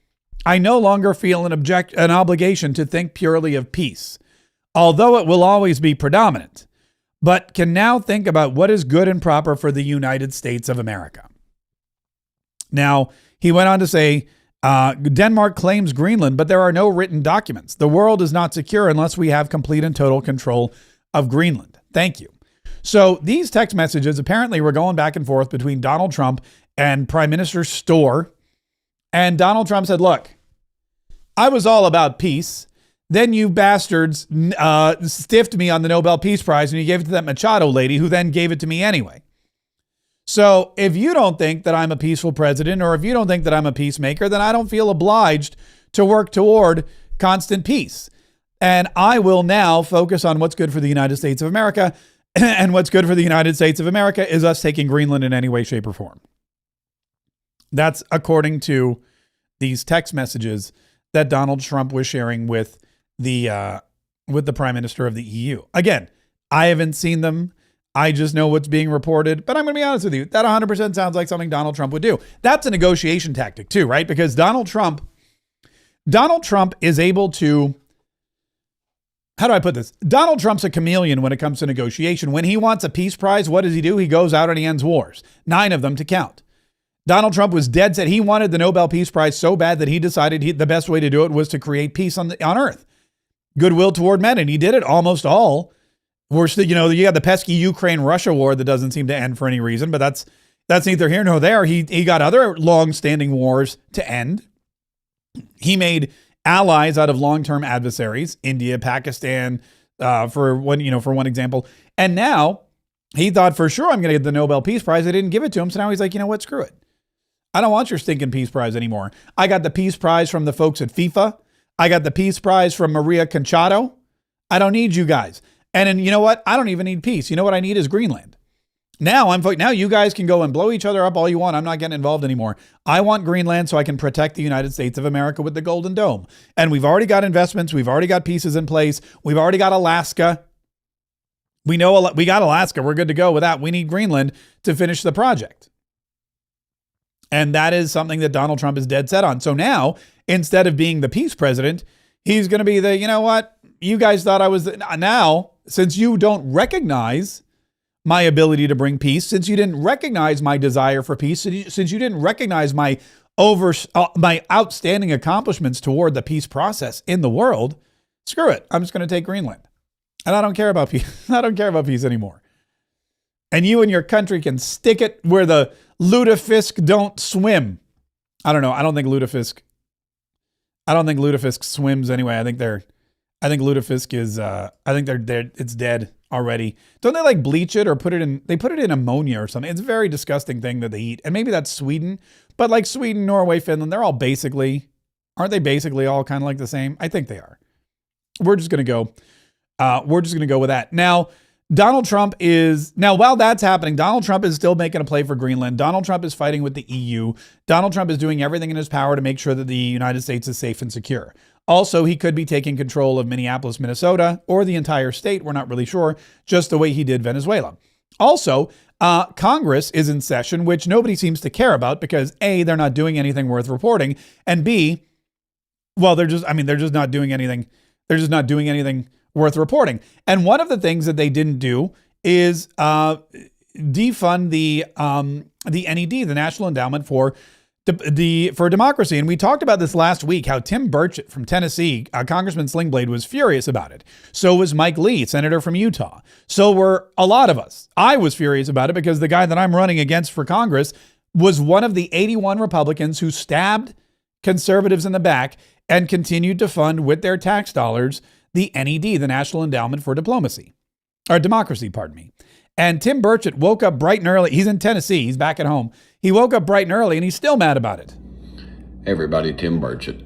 I no longer feel an obligation to think purely of peace, although it will always be predominant, but can now think about what is good and proper for the United States of America. Now, he went on to say, Denmark claims Greenland, but there are no written documents. The world is not secure unless we have complete and total control of Greenland. Thank you. So these text messages apparently were going back and forth between Donald Trump and Prime Minister Store. And Donald Trump said, look, I was all about peace. Then you bastards stiffed me on the Nobel Peace Prize and you gave it to that Machado lady who then gave it to me anyway. So if you don't think that I'm a peaceful president, or if you don't think that I'm a peacemaker, then I don't feel obliged to work toward constant peace. And I will now focus on what's good for the United States of America. And what's good for the United States of America is us taking Greenland in any way, shape, or form. That's according to these text messages that Donald Trump was sharing with the Prime Minister of the EU. Again, I haven't seen them. I just know what's being reported, but I'm going to be honest with you. That 100% sounds like something Donald Trump would do. That's a negotiation tactic too, right? Because Donald Trump is able to, how do I put this? Donald Trump's a chameleon when it comes to negotiation. When he wants a peace prize, what does he do? He goes out and he ends wars, 9 of them to count. Donald Trump was dead set. He wanted the Nobel Peace Prize so bad that he decided the best way to do it was to create peace on earth, goodwill toward men. And he did it almost all. We're still, you got the pesky Ukraine-Russia war that doesn't seem to end for any reason, but that's neither here nor there. He got other long-standing wars to end. He made allies out of long-term adversaries, India, Pakistan, for one example. And now he thought for sure I'm going to get the Nobel Peace Prize. They didn't give it to him. So now he's like, you know what? Screw it. I don't want your stinking Peace Prize anymore. I got the Peace Prize from the folks at FIFA. I got the Peace Prize from Maria Conchado. I don't need you guys. And then you know what? I don't even need peace. You know what I need is Greenland. Now you guys can go and blow each other up all you want. I'm not getting involved anymore. I want Greenland so I can protect the United States of America with the Golden Dome. And we've already got investments. We've already got pieces in place. We've already got Alaska. We got Alaska. We're good to go with that. We need Greenland to finish the project. And that is something that Donald Trump is dead set on. So now, instead of being the peace president, he's going to be the, you know what? You guys thought I was, now, since you don't recognize my ability to bring peace, since you didn't recognize my desire for peace, since you didn't recognize my outstanding accomplishments toward the peace process in the world, screw it. I'm just going to take Greenland. And I don't care about peace. I don't care about peace anymore. And you and your country can stick it where the lutefisk don't swim. I don't know. I don't think lutefisk swims anyway. I think lutefisk is, it's dead already. Don't they like bleach it or put it in ammonia or something? It's a very disgusting thing that they eat. And maybe that's Sweden, but like Sweden, Norway, Finland, they're all aren't they basically all kind of like the same? I think they are. We're just going to go with that. Now, while that's happening, Donald Trump is still making a play for Greenland. Donald Trump is fighting with the EU. Donald Trump is doing everything in his power to make sure that the United States is safe and secure. Also, he could be taking control of Minneapolis, Minnesota, or the entire state. We're not really sure, just the way he did Venezuela. Also, Congress is in session, which nobody seems to care about because A, they're not doing anything worth reporting, and B, well, they're just not doing anything. They're just not doing anything worth reporting. And one of the things that they didn't do is defund the NED, the National Endowment for Democracy. And we talked about this last week, how Tim Burchett from Tennessee, Congressman Slingblade, was furious about it. So was Mike Lee, senator from Utah. So were a lot of us. I was furious about it because the guy that I'm running against for Congress was one of the 81 Republicans who stabbed conservatives in the back and continued to fund with their tax dollars the NED, the National Endowment for Democracy. And Tim Burchett woke up bright and early. He's in Tennessee. He's back at home. He woke up bright and early, and he's still mad about it. Hey everybody, Tim Burchett.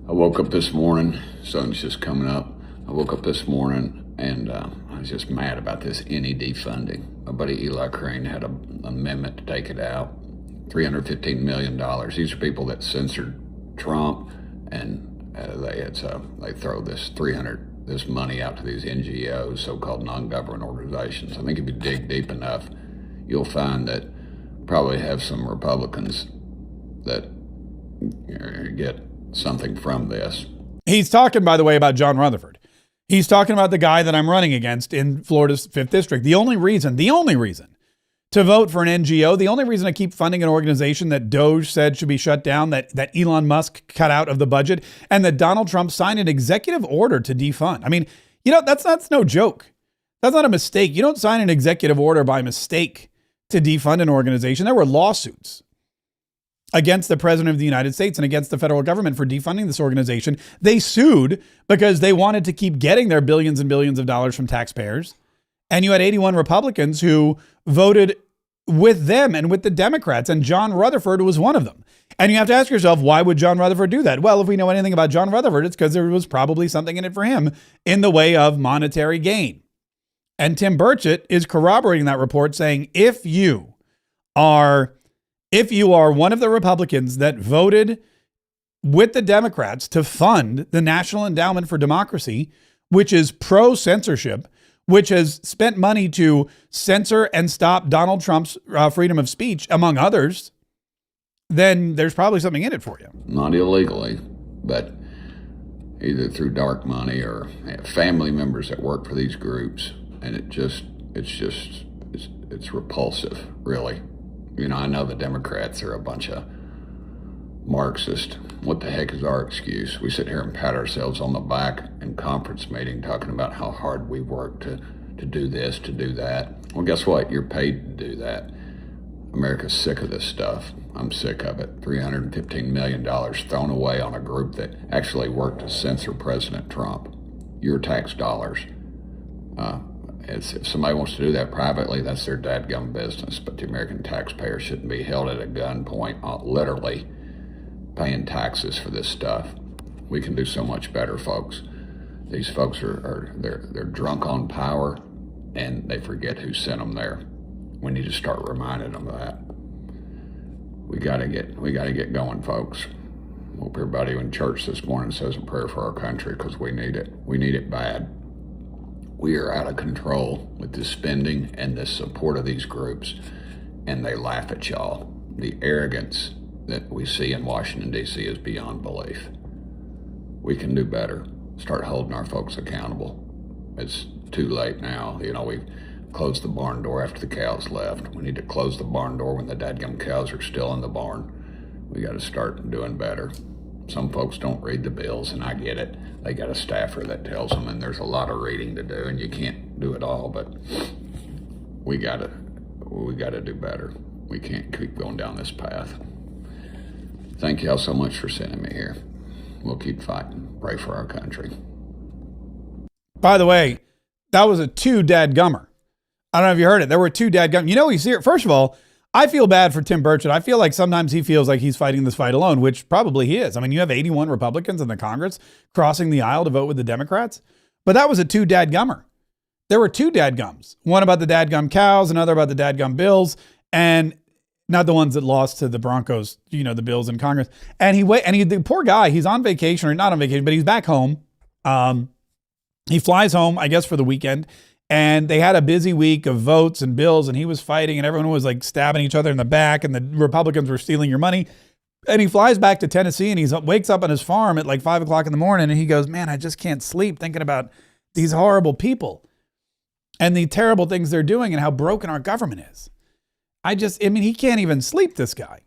I woke up this morning, sun's just coming up. I woke up this morning, and I was just mad about this NED funding. My buddy Eli Crane had an amendment to take it out, $315 million. These are people that censored Trump, and they throw this money out to these NGOs, so-called non-government organizations. I think if you dig deep enough, you'll find that probably have some Republicans that get something from this. He's talking, by the way, about John Rutherford. He's talking about the guy that I'm running against in Florida's 5th District. The only reason to vote for an NGO, the only reason I keep funding an organization that DOJ said should be shut down, that Elon Musk cut out of the budget, and that Donald Trump signed an executive order to defund. I mean, that's no joke. That's not a mistake. You don't sign an executive order by mistake to defund an organization. There were lawsuits against the president of the United States and against the federal government for defunding this organization. They sued because they wanted to keep getting their billions and billions of dollars from taxpayers. And you had 81 Republicans who voted with them and with the Democrats, and John Rutherford was one of them. And you have to ask yourself, why would John Rutherford do that? Well, if we know anything about John Rutherford, it's because there was probably something in it for him in the way of monetary gain. And Tim Burchett is corroborating that report, saying if you are one of the Republicans that voted with the Democrats to fund the National Endowment for Democracy, which is pro-censorship, which has spent money to censor and stop Donald Trump's freedom of speech, among others, then there's probably something in it for you. Not illegally, but either through dark money or family members that work for these groups. And it's repulsive, really. You know, I know the Democrats are a bunch of Marxist. What the heck is our excuse? We sit here and pat ourselves on the back in conference meeting talking about how hard we work to do this, to do that. Well, guess what? You're paid to do that. America's sick of this stuff. I'm sick of it. $315 million thrown away on a group that actually worked to censor President Trump. Your tax dollars. If somebody wants to do that privately, that's their dadgum business. But the American taxpayer shouldn't be held at a gunpoint, literally paying taxes for this stuff. We can do so much better, folks. These folks they're drunk on power, and they forget who sent them there. We need to start reminding them of that. We gotta get going, folks. Hope everybody in church this morning says a prayer for our country, because we need it. We need it bad. We are out of control with this spending and the support of these groups, and they laugh at y'all. The arrogance that we see in Washington, D.C. is beyond belief. We can do better. Start holding our folks accountable. It's too late now. You know, we've closed the barn door after the cows left. We need to close the barn door when the dadgum cows are still in the barn. We got to start doing better. Some folks don't read the bills, and I get it. They got a staffer that tells them, and there's a lot of reading to do, and you can't do it all, but we gotta do better. We can't keep going down this path. Thank y'all so much for sending me here. We'll keep fighting. Pray for our country. By the way, that was a two dadgummer. I don't know if you heard it. There were two dadgum. You know, he's here. First of all, I feel bad for Tim Burchett. I feel like sometimes he feels like he's fighting this fight alone, which probably he is. I mean, you have 81 Republicans in the Congress crossing the aisle to vote with the Democrats. But that was a two dadgummer. There were two dadgums. One about the dadgum cows, another about the dadgum bills, and not the ones that lost to the Broncos, you know, the Bills in Congress. And the poor guy, he's on vacation, or not on vacation, but he's back home. He flies home, I guess, for the weekend. And they had a busy week of votes and bills, and he was fighting, and everyone was like stabbing each other in the back, and the Republicans were stealing your money. And he flies back to Tennessee, and he wakes up on his farm at like 5 o'clock in the morning, and he goes, man, I just can't sleep thinking about these horrible people and the terrible things they're doing and how broken our government is. I mean, he can't even sleep, this guy.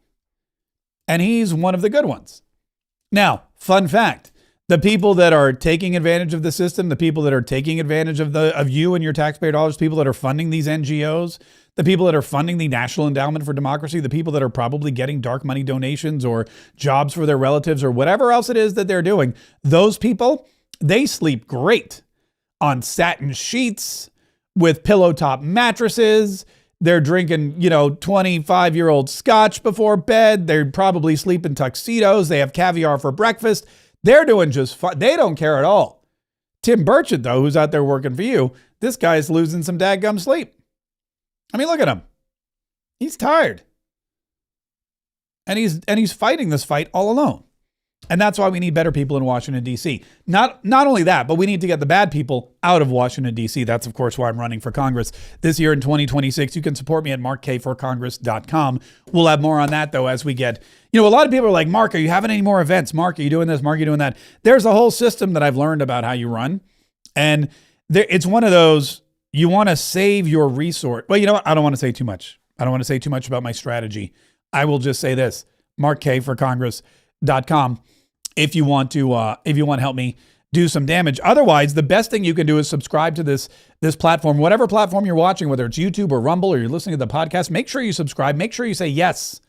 And he's one of the good ones. Now, fun fact. The people that are taking advantage of the system, the people that are taking advantage of you and your taxpayer dollars, people that are funding these NGOs, the people that are funding the National Endowment for Democracy, the people that are probably getting dark money donations or jobs for their relatives or whatever else it is that they're doing, those people, they sleep great on satin sheets with pillow top mattresses. They're drinking, 25-year-old scotch before bed. They're probably sleeping tuxedos. They have caviar for breakfast. They're doing just fine. They don't care at all. Tim Burchett, though, who's out there working for you, this guy's losing some dadgum sleep. I mean, look at him. He's tired. And he's fighting this fight all alone. And that's why we need better people in Washington, D.C. Not only that, but we need to get the bad people out of Washington, D.C. That's, of course, why I'm running for Congress this year in 2026. You can support me at markkforcongress.com. We'll have more on that, though, as we get... a lot of people are like, Mark, are you having any more events? Mark, are you doing this? Mark, are you doing that? There's a whole system that I've learned about how you run. And it's one of those, you want to save your resource. Well, you know what? I don't want to say too much. I don't want to say too much about my strategy. I will just say this, markkforcongress.com. If you want to help me do some damage. Otherwise, the best thing you can do is subscribe to this platform, whatever platform you're watching, whether it's YouTube or Rumble or you're listening to the podcast. Make sure you subscribe. Make sure you say, yes,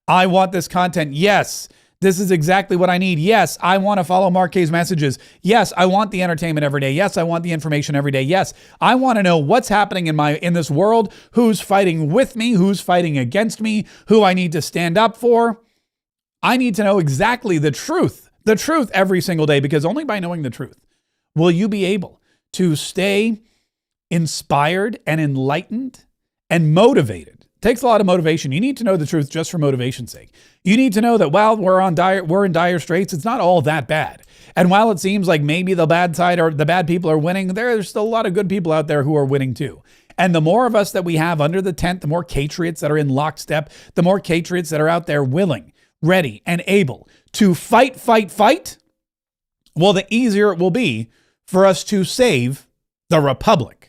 I want this content. Yes, this is exactly what I need. Yes, I want to follow Mark K's messages. Yes, I want the entertainment every day. Yes, I want the information every day. Yes, I want to know what's happening in this world, who's fighting with me, who's fighting against me, who I need to stand up for. I need to know exactly the truth every single day, because only by knowing the truth will you be able to stay inspired and enlightened and motivated takes a lot of motivation. You need to know the truth just for motivation's sake. You need to know that while we're in dire straits, it's not all that bad. And while it seems like maybe the bad side or the bad people are winning, there's still a lot of good people out there who are winning too. And the more of us that we have under the tent, the more patriots that are in lockstep, the more patriots that are out there willing, ready, and able to fight, well, the easier it will be for us to save the Republic.